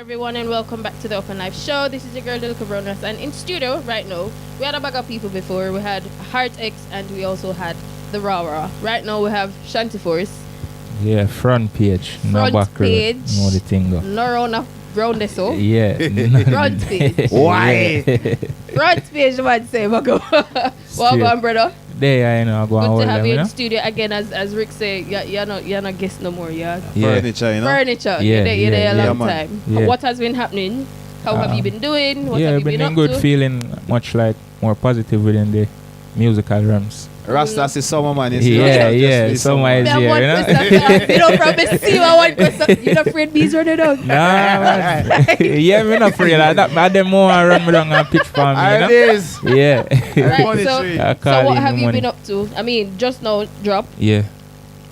everyone, and welcome back to the Upnlive show. This is your girl Likkle, and in studio right now, we had a bag of people before. We had Heart X, and we also had the Raw. Right now, we have Shanti Force. Yeah, front page, no back page. No the thing though. No round this so. Yeah. Front page. Why? Front page, man. Say, Welcome, brother. There, I know. Good to have you in studio again, as Rick say. You're not guest no more. Yeah. Furniture, you know. Furniture. Yeah, You're there a long man. time. Yeah. What has been happening? How have you been doing? What have you been up good, to? feeling much like more positive within the musical realms. Rasta is summer man. Yeah, summer is here, you know. You know, from the sea, one question. You're not afraid bees running down? Nah, man. Yeah, I'm not afraid of that. But them more run me down and pitch for me, you know. It is. Yeah. Right, so so what have you been up to? I mean, just now drop. Yeah.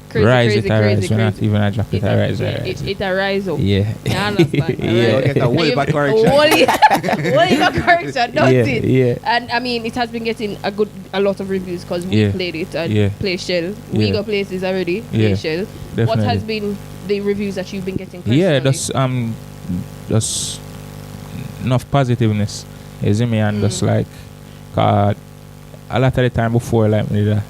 Crazy. We're not even a drop it, a rise. It a rise up. Yeah. You understand? Yeah. Get a whole back correction. Whole back correction, don't it? Yeah. And I mean, it has been getting a lot of reviews because we played it and play Shell. We got places already. Play Shell. Definitely. What has been the reviews that you've been getting personally? Yeah, just enough positiveness. You see me, and just like a lot of the time before, like me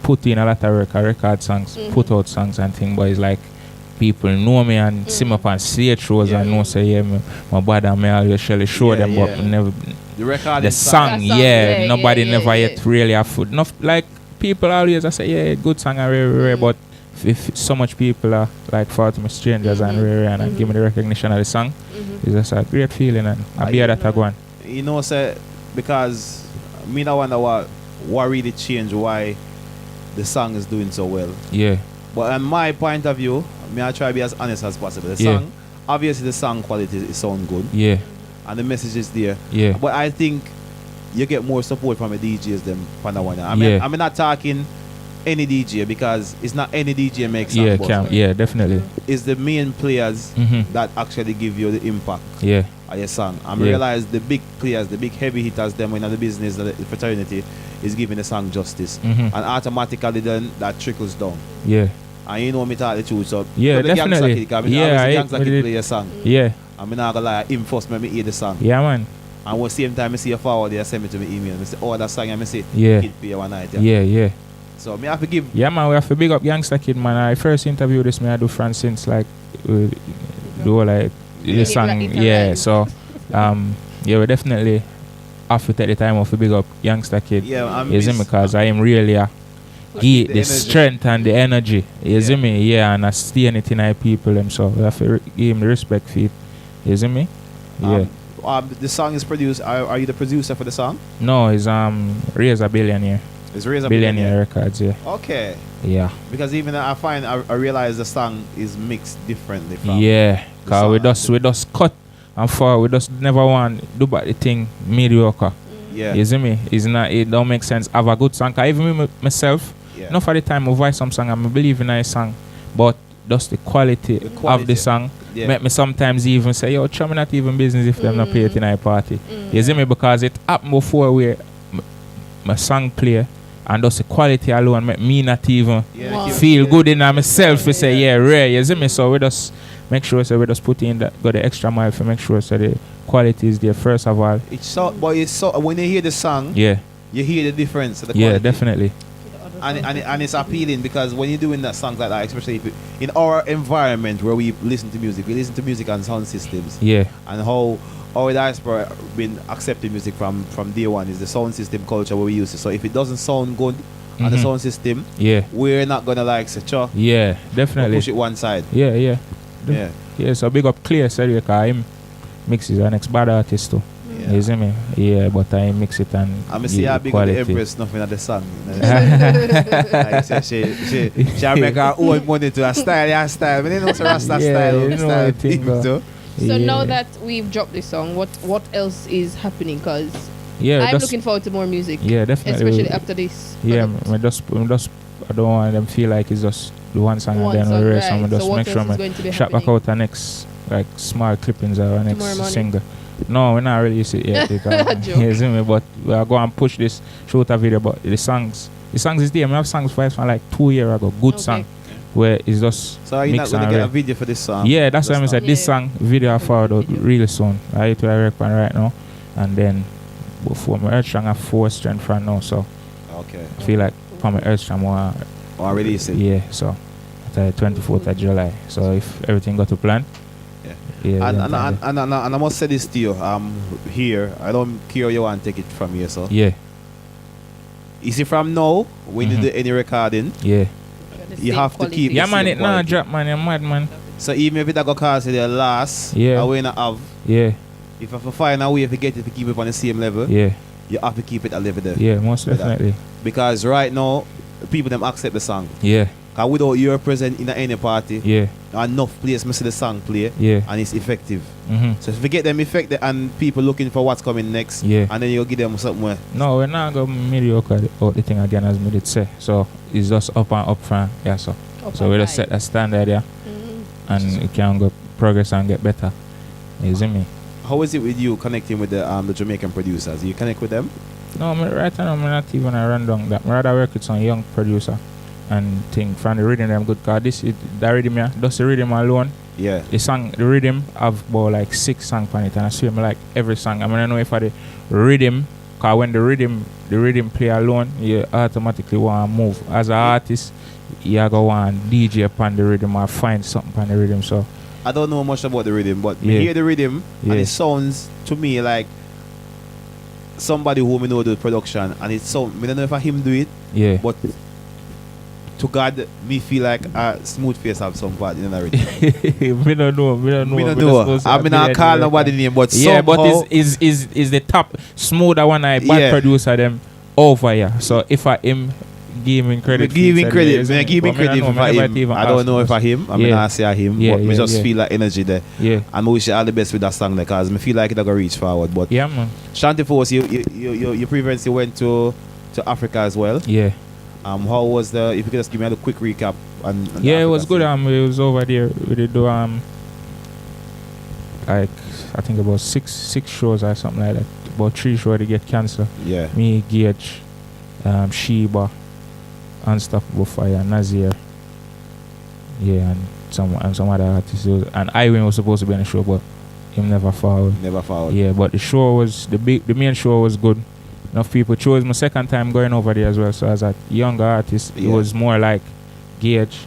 put in a lot of record songs, put out songs and things, but it's like people know me and see me up on stage shows and know say my body and me always show them, but never the song, nobody never yet really have food. Enough like people always I say good song and rare, but if so much people are like for to me strangers and rare and give me the recognition of the song, it's just a great feeling and I be that one. You know, say because me no wonder what really changed why the song is doing so well. Yeah. But on my point of view, I try to be as honest as possible. The song, obviously the song quality is sound good. Yeah. And the message is there. Yeah. But I think you get more support from the DJs than from the one. I'm not talking any DJ because it's not any DJ makes songs. Yeah, definitely. It's the main players that actually give you the impact of your song. I realize the big players, the big heavy hitters, them in the business, the fraternity, is giving the song justice. And automatically then that trickles down. Yeah. And you know me talk the truth. So definitely. Gangsta Kid play a song. Yeah. I'm not gonna lie, him first make me hear the song. Yeah, man. And the same time I see a forward, they send me to my email. I say, that song, I say, Kid play one night. Yeah. So me have to give. Yeah, man, we have to big up Gangsta Kid, man. I first interviewed this man I do France since like do like the song. So we definitely have to take the time off to big up Gangsta Kid. Yeah, you see me, because I am really give the strength and the energy. You see me, and I stay anything I people them. So we have to give him the respect for it. You see me? Yeah. The song is produced. Are you the producer for the song? No, it's Razor Billionaire. It's Razor Billionaire Records, yeah. Okay. Yeah. Because even I realize the song is mixed differently from cause we just cut and for we just never want do but the thing mediocre. Yeah. You see me? It don't make sense. Have a good song. Cause even me myself, not for the time I voice some song and I believe in a song, but just the quality of the song make me sometimes even say, yo, try me not even business if them not play it in a party. You see me? Because it happened before where my song play and just the quality alone make me not even feel good in myself to say rare. You see me? So we just make sure we just put in that go the extra mile to make sure the quality is there first of all. It's so when you hear the song, you hear the difference of the quality. Yeah, definitely. And it's appealing because when you're doing that songs like that, especially in our environment where we listen to music on sound systems. Yeah. And how our diaspora been accepting music from day one is the sound system culture where we use it. So if it doesn't sound good on the sound system, we're not gonna like say definitely push it one side. Yeah, so big up Clear said because him mixes an next bad artist too. You see me? Yeah, but I mix it and I'm see how big the Empress nothing at the song. Like she make her own money to a style. But they know it's a Rasta style. So now that we've dropped this song, what else is happening? Because I'm looking forward to more music. Yeah, definitely. Especially after this. Yeah, I don't want them feel like it's just the one song and then the rest. I'm just make sure I shut back out the next like small clippings or next single. No, we're not releasing it yet because you see me, but we are going to push this, shoot a video, but the songs is there. We have songs from like 2 years ago, good song. where it's just So are you not gonna get a video for this song? Yeah, that's why I said this song video I forward out really soon. I hit where I reckon right now, and then before my Earth Strong I have 4 strength from now, so okay. I feel like for my Earth Strong more release it. Yeah, so the 24th of July. So if everything got to plan. Yeah, and I must say this to you, here, I don't care you want to take it from here, so. Yeah. You see from now, when you do any recording, yeah, you have to keep yeah, man, it not drop, man, you're mad, man. So even if it go cause the last, I will not have. Yeah. If I find a way to get it to keep it on the same level, yeah, you have to keep it a level there. Yeah, most definitely. Because right now, people them accept the song. Yeah. Because without your presence in any party, yeah, enough place must see the song play, and it's effective. So if we get them effective and people looking for what's coming next, and then you'll give them something. No, we're not going to mediocre out the thing again, as we did say. So it's just up and up front, yeah. So we just set a standard, yeah, and it can go progress and get better. You see me? How is it with you connecting with the Jamaican producers? You connect with them? No, right now I'm not even a rundown that. I rather work with some young producer and think from the rhythm them good, cause this is the rhythm, yeah, just the rhythm alone. Yeah. The rhythm have about like 6 songs on it, and I swear me like every song. I mean, I know if I the rhythm, cause when the rhythm play alone, you automatically want to move. As an artist, you go want DJ upon the rhythm or find something on the rhythm. So I don't know much about the rhythm, but me hear the rhythm and it sounds to me like somebody who me know the production, and it sound, I don't know if I him do it, but to God, me feel like a smooth face have some part in the rhythm. We don't know. I mean, I call nobody name, but yeah, but is the top smoother one I bad producer them over here. So if I am giving credit, give him credit. I don't know if I him. I mean, I say I him, but me just feel like energy there. Yeah, and we wish you all the best with that song there, cause me feel like it gonna reach forward. But yeah, man. Shanti Force, you previously went to Africa as well. Yeah. How was if you could just give me a quick recap on it was good. It was over there. We did do like I think about six shows or something like that. About 3 shows to get cancer. Yeah. Me, Gage, Sheba, Unstoppable Fire, Nazir. Yeah, and some other artists. And Iwin was supposed to be on the show, but him never followed. Yeah, but the show was the main show was good. Enough people chose my second time going over there as well. So as a younger artist, it was more like Gage,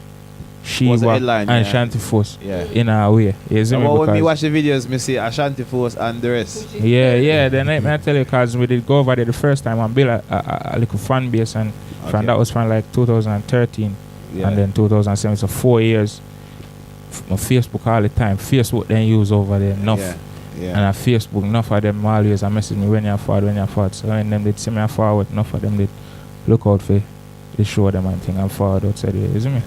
Sheba, and Shanti Force in a way. When we watch the videos, me see Shanti Force and the rest. Yeah. Then I tell you, because we did go over there the first time and build a little fan base, and from that was from like 2013 and then 2007. So 4 years. My Facebook all the time. Facebook then use over there enough. Yeah. And on Facebook, enough of them always message me when you're forward. So when them did see me forward, enough of them did look out for they show them and thing and forward outside there, isn't me?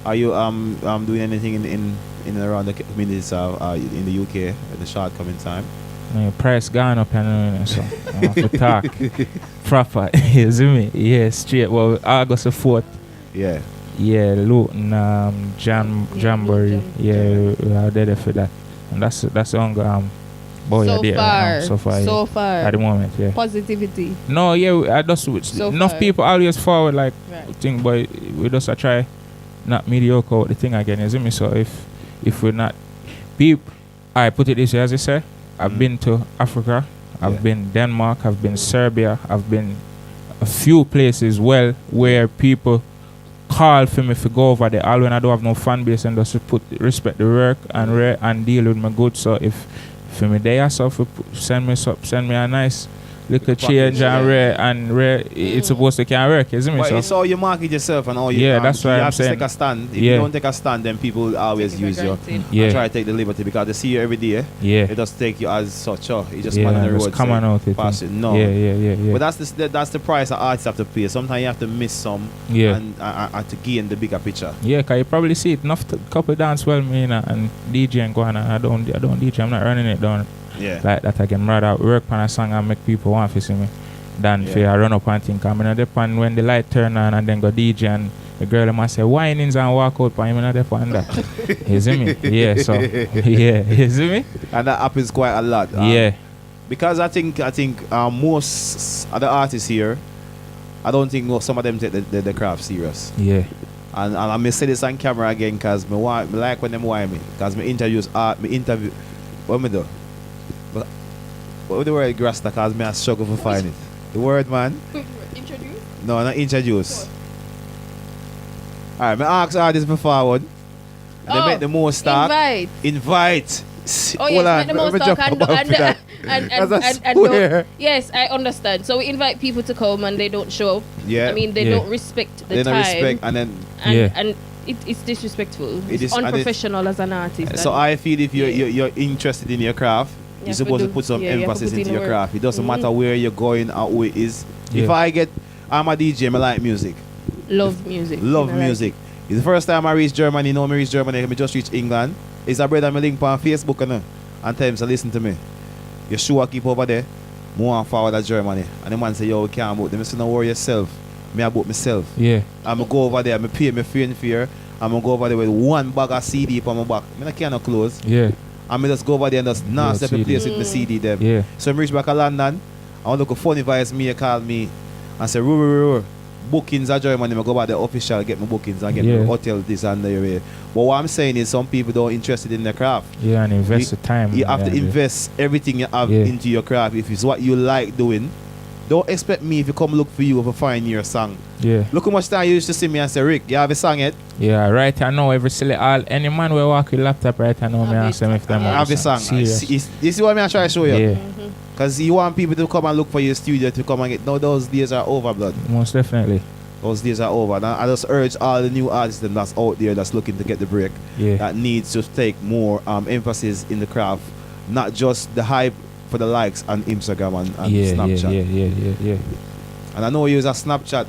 Are you doing anything in and around the communities in the UK at the short coming time? No, price gone up and so I have to talk proper, you see me? Yeah, straight. Well, August the 4th. Yeah. Yeah, Luton, Jamboree. Yeah, we are there for that. And that's the ongoing so far at the moment, yeah. Positivity. No, yeah, I just enough people always forward like thing, but we just try not mediocre with the thing again, you see me? So if we're not people, I put it this way, as I say, I've been to Africa, I've been Denmark, I've been Serbia, I've been a few places where people call for me to go over there, all when I don't have no fan base, and just respect the work and deal with my goods. So if for me there yourself send me a nice little change and rare it's supposed to can work, isn't it? But it's all you market yourself and all you that's why you I'm have saying. to take a stand. If you don't take a stand, then people always use you and try to take the liberty because they see you every day. Yeah. They just take you as such. You just man on the road. Come on out pass it. No. Yeah. But that's the price that artists have to pay. Sometimes you have to miss some and to gain the bigger picture. Yeah, cause you probably see it enough couple dance well me and DJ and go on. I don't DJ, I'm not running it down. Yeah. Like that again, rather work on a song and make people want to see me than for I run up and think I'm in depend when the light turn on and then go DJ and the girl must say whinings and walk out but I'm in depend that. You see me? Yeah, so you see me? And that happens quite a lot. Yeah. Because I think most other artists here, I don't think some of them take the craft serious. Yeah. And I'm say this on camera again because me like when them want me. Because me interview what me do? But what the word Rasta because me I struggle to find it. The word man. Introduce? No, not introduce. Alright, me ask artists before one. They make the most talk. Invite. Oh yes, make the most talk and don't, yes, I understand. So we invite people to come and they don't show up. Yeah. I mean they don't respect the they time. Don't respect and it's disrespectful. It's unprofessional as an artist. So I feel if you're interested in your craft, you're supposed to put some emphasis into your craft. It doesn't matter where you're going or who it is. If I'm a DJ, I like music. Love music. Love music. It's the first time I reached Germany. You know me reach Germany, I just reached England. It's a brother I link on Facebook and tell him to listen to me. You sure keep over there, move on forward to Germany. And the man say, yo, we can't book them. I say, don't worry yourself. Me I book myself. Yeah. I'm going to go over there, I pay my fear. I'm going to go over there with one bag of CD on my back. I can't close. Yeah. I'm just go over there and just not step in place with my CD them. Yeah. So I reach back to London. I want to look funny voice me, call me and say, roar. Bookings are Germany, I go back the official, get my bookings and get my hotel this and the. But what I'm saying is some people don't interested in their craft. Yeah, and invest the time. You have to invest everything you have into your craft. If it's what you like doing, don't expect me if you come look for you to find your song. Yeah. Look how much time you used to see me and say, Rick, you have a song yet? Yeah, right I know any man will walk with laptop right I know me ask them if them have a song. This is what I'm trying to show you. Yeah. Because you want people to come and look for your studio to come and get. No, those days are over, blood. Most definitely. Those days are over. And I just urge all the new artists that's out there that's looking to get the break. Yeah. That needs to take more emphasis in the craft, not just the hype for the likes on Instagram and Snapchat. Yeah. And I know you use a Snapchat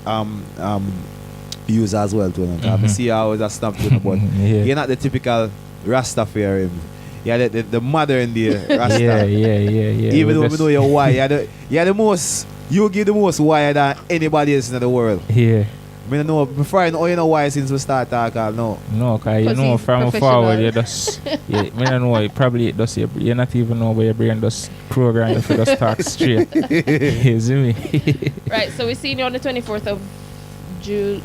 user as well too. I see how it's a Snapchat, but you're not the typical Rastafarian. Yeah, the mother in the Rasta. Yeah. Even though we know you're white, you're the most. You give the most wire than anybody else in the world. Yeah. I don't know. Before I know you know why since we start talking. No, because you know from forward you just. I don't know. Probably does you not even know where your brain does program if you just talk straight. You see me? Right. So we see you on the 24th of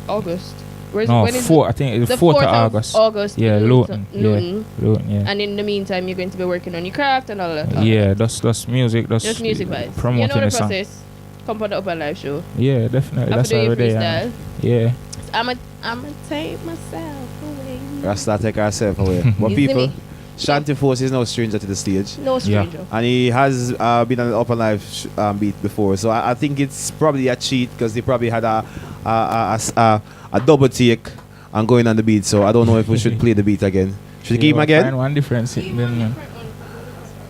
August. When is 4th. I think it's the 4th of August. Yeah, Luton. Yeah. And in the meantime, you're going to be working on your craft and all that. Yeah, that's music. Just music vibes. Promoting you know the the song. process. Come on the Upnlive show. Yeah, definitely. That's already already there. Yeah. I'm a take myself away. Rasta take herself away. But people, Shanti Force is no stranger to the stage. No stranger. And he has been on the Upnlive beat before. So I think it's probably a cheat because they probably had a double take and going on the beat. So I don't know if we should play the beat again. Should we keep him again? Find one difference.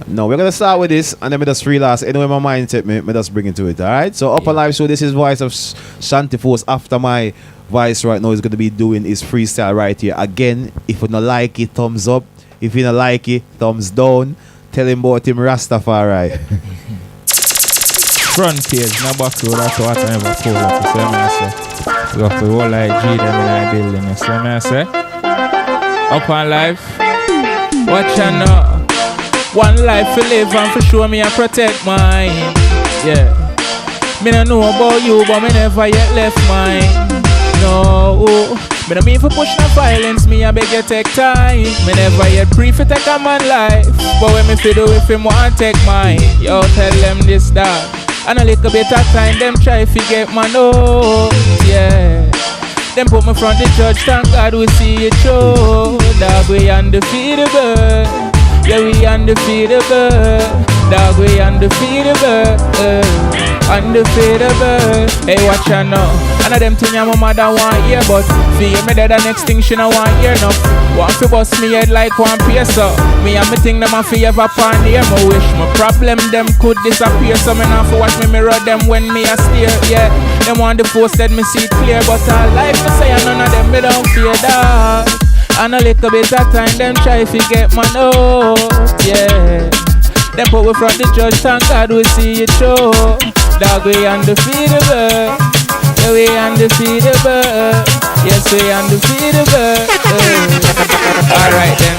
No, we're going to start with this and then we just relax. Anyway, my mind set me just bring it to it. Alright? So Upnlive show, this is voice of Shanti Force. After my voice right now is going to be doing his freestyle right here. Again, if you don't like it, thumbs up. If you don't like it, thumbs down. Tell him about him Rastafari. Front page, no back road, that's what I never pull up. You see what I say? We have to roll like G them in our building. You see what I say? Upnlive. Watch you know. One life to live and for sure me I protect mine. Yeah. Me don't know about you, but me never yet left mine. No. Me don't mean for push no violence, me I beg you take time. Me never yet pre for take a man life. But when me feel do if him want take mine, yo tell them this dog. And a little bit of time, them try to get my nose. Yeah. Them put me front the judge, thank God we see it show. Dog we undefeatable. Yeah, we undefeatable. Dog, we undefeatable. Undefeatable. Hey, watch ya now. And of them thing your mama don't want hear, but feel me that the next thing she don't want hear enough. Want to bust me head like one piece up. Me and me think them a fi ever pan here. Me wish my problem them could disappear. So me not for watch me mirror them when me a steer. Yeah, them want the post that me see it clear, but all life me say and none of them me don't fear that. And a little bit of time, them try to get my nose, yeah. Them put we front the judge, thank God we see it show. Dog, we undefeatable. Yeah, we undefeatable. Yes, we undefeatable. Alright then.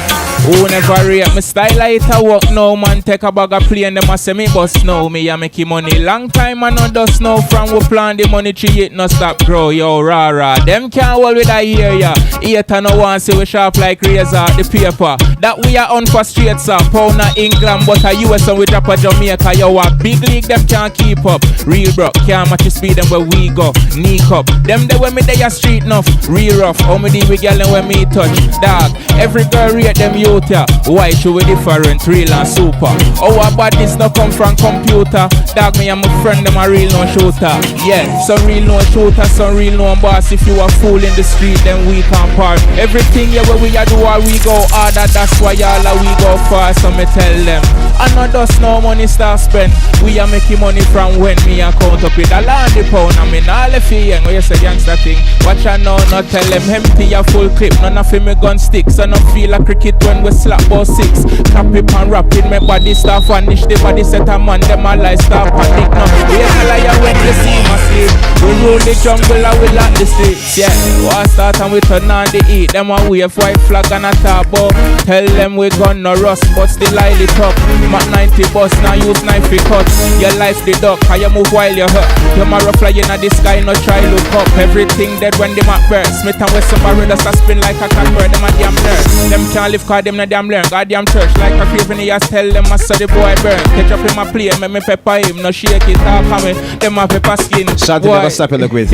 Who never rate me style I it a work no man take a bag of play and them a say me bust no. Me a make money long time and no dust no. From we plan the money tree it no stop grow. Yo rah. Them can't hold with a ear ya. Eater no one say we sharp like razor. The paper that we are on for straight sir. Pound a England but a US and we drop a Jamaica. Yo a big league them can't keep up. Real bro can't match the speed them where we go. Knee cup them they when me they a street enough. Real rough how me deal with girl and when me touch. Dog every girl rate them youth ya. Why should we different real and super? Our bodies no come from computer. Dog me and my friend them a real no shooter. Yeah some real no shooter some real no boss. If you a fool in the street then we can't part. Everything yeah where we a do all we go harder. That's why y'all we go far. So me tell them I know dust no money start spend. We are making money from when me a count up with a land the pound. I mean all the fee when you say gangster thing. Watch I know not tell them empty a full clip. None of me gun sticks. I don't feel a cricket when we slap about 6. Clap it and rap it. My body start vanish. The body set a man. Them a lie start panic now. We a liar when they see my sleep. We rule the jungle and we lock the streets. Yeah, we start and we turn on the heat. Them a wave white flag and a top up. Tell them we gun no rust but still light it up. Mac 90 bus now use knife to cut. Your life the duck. How you move while you hurt. Your marrow flying at the sky no try look up. Everything dead when the map burst. Smith and Wesson barrels a spin like a catbird. Them a damn nerd. Them can't live cause them no damn learn. Goddamn church like a craving he tell them I saw the boy burn. Catch up in my plane, make me pepper him. No shake it, talk on me. Them a pepper skin. Shanti never stop your look with.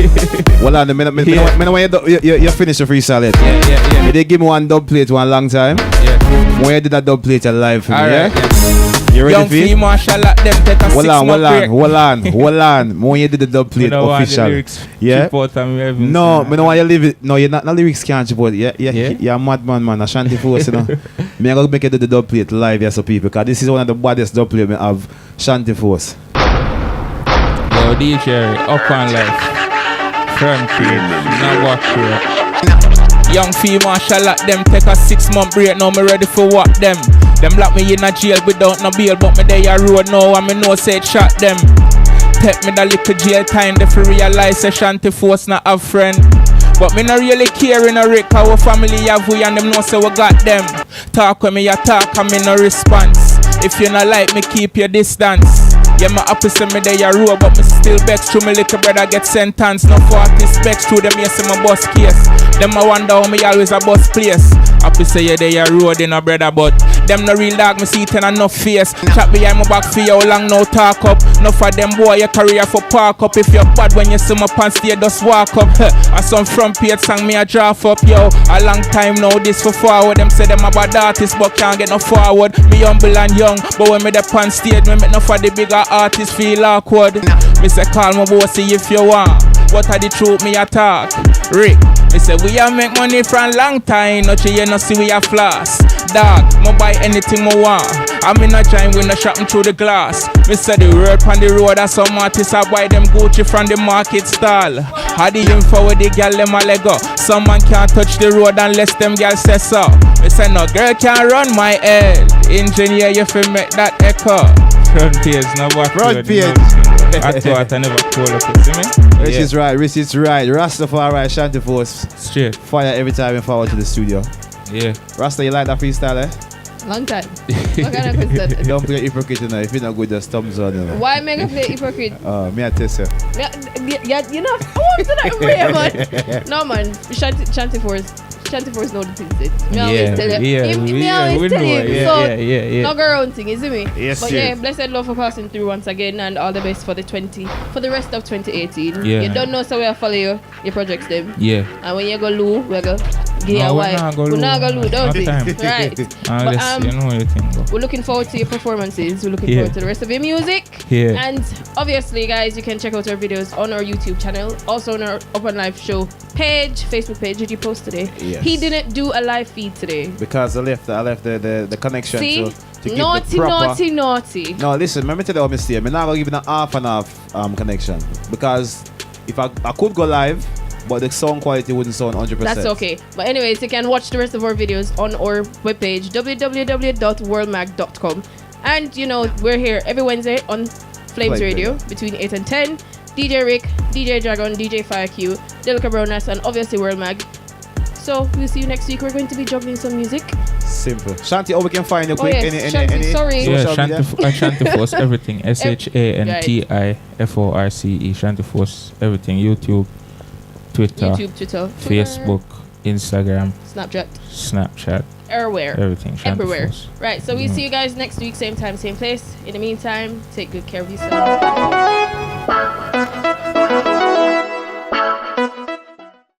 Well on the minute when you finish the freestyle yet. Yeah. They give me one dub plate one long time. Yeah. When you did that dub plate live for me, right, yeah? You ready young for it? Young marshal like them take a 6 month break. Hold on. When you did the dub plate official. Yeah? No, I don't want you leave it. No, you're not lyrics can't chip out. Yeah? You're a madman, man. A Shanti Force, you know. Me I'm gonna make you do the dub plate live here so people. Because this is one of the baddest dub plate we have. Shanti Force. Yo, DJ, Upnlive. Front page. Now walk through. Young female shall let them take a 6 month break. Now me ready for what them. Them lock me in a jail without no bail. But me they a road now and me know say it shot them. Take me the little jail time. They fi realize say Shanti Force not have friend. But me not really care in a wreck. Our family have we and them know say we got them. Talk when me a talk and me no response. If you not like me keep your distance. Yeah, my happy say me they a road, but me still vex through my little brother get sentenced. No 40 specs through them, yes, in my bus case. Them I wonder how me always a bus place. Happy say yeah, they a road in a brother, but them no real dog, me see it and enough face. Chat behind my back for you, how long no talk up. No for them boy, your career for park up. If you're bad when you see my pants, stay just walk up. I some front page song me a draft up, yo. A long time now, this for forward. Them say them a bad artist, but can't get no forward. Me humble and young, but when me the pan stage, me make no for the bigger artists feel awkward. Me say call my boss see if you want. What are the truth me a talk? Rick, me say we a make money from long time. No you no see we a floss. Dog, me buy anything me want. I'm in a time when no shopping through the glass. Me say the word on the road that some artists a buy them Gucci from the market stall. How the info with the girl them a lego. Some man can't touch the road unless them girls say so. Me say no girl can't run my head. Engineer you fi make that echo. Front page, no back page. I thought I never call up, you see me? Rich is right. Rastafari, Shanti Force. Straight. Fire every time you forward to the studio. Yeah. Rasta, you like that freestyle, eh? Long time. What kind of question? Don't play hypocrite, you know. If you're not good, just thumbs on, you know. Why am I going to play hypocrite? Me I test you. Yeah, you know, I want to that prayer, man. No, man. Shanti Force know the things. Me always tell you. Not go around thing, you see me? Yes, but yeah, blessed love for passing through once again and all the best for the rest of 2018. Yeah. You don't know so we'll follow your projects them. Yeah. And when you go low, we're go give you a wife. We're not go low, don't we? Right. But you know you can go. We're looking forward to your performances. We're looking forward to the rest of your music. Yeah. And obviously, guys, you can check out our videos on our YouTube channel, also on our Upnlive show page, Facebook page. Did you post today? Yes. He didn't do a live feed today because I left the connection. See? To give naughty, the proper... naughty. No, listen, let me tell you how I stay. I'm not gonna give it a half and half connection because if I could go live, but the sound quality wouldn't sound 100%. That's okay. But anyways, you can watch the rest of our videos on our webpage www.worldmag.com. And you know, we're here every Wednesday on Flames Radio between 8 and 10. DJ Rick, DJ Dragon, DJ FireQ, Likkle Browness, and obviously World Mag. So we'll see you next week. We're going to be juggling some music. Simple. Shanti, we can find you Oh, quick. yes. Shanti, sorry. Yeah, social media? Shantiforce, everything. SHANTIFORCE, Shantiforce, everything. YouTube, Twitter, Facebook, Instagram, Snapchat. Everywhere. Everything. Everywhere. Shantiforce. Right, so we'll see you guys next week, same time, same place. In the meantime, take good care of yourselves.